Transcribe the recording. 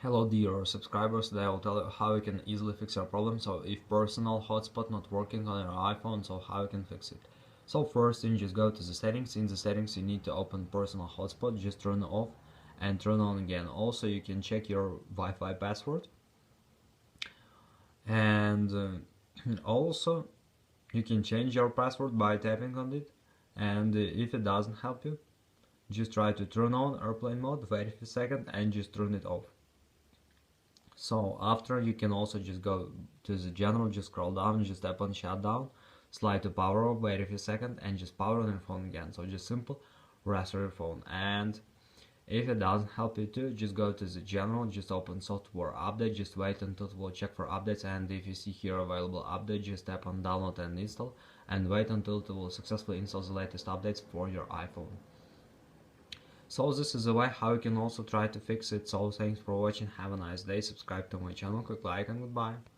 Hello dear subscribers, today I will tell you how you can easily fix your problem. So if personal hotspot not working on your iPhone, so how you can fix it. So first you just go to the settings. In the settings you need to open personal hotspot, just turn it off and turn on again. Also you can check your Wi-Fi password, and also you can change your password by tapping on it, and if it doesn't help you, just try to turn on airplane mode, wait a second and just turn it off. So after, you can also just go to the general, just scroll down, just tap on shutdown, slide to power off, wait a few seconds and just power on your phone again. So just simple restart your phone. And if it doesn't help you too, just go to the general, just open software update, just wait until it will check for updates, and if you see here available update, just tap on download and install and wait until it will successfully install the latest updates for your iPhone. So this is a way how you can also try to fix it. So thanks for watching, have a nice day, subscribe to my channel, click like and goodbye.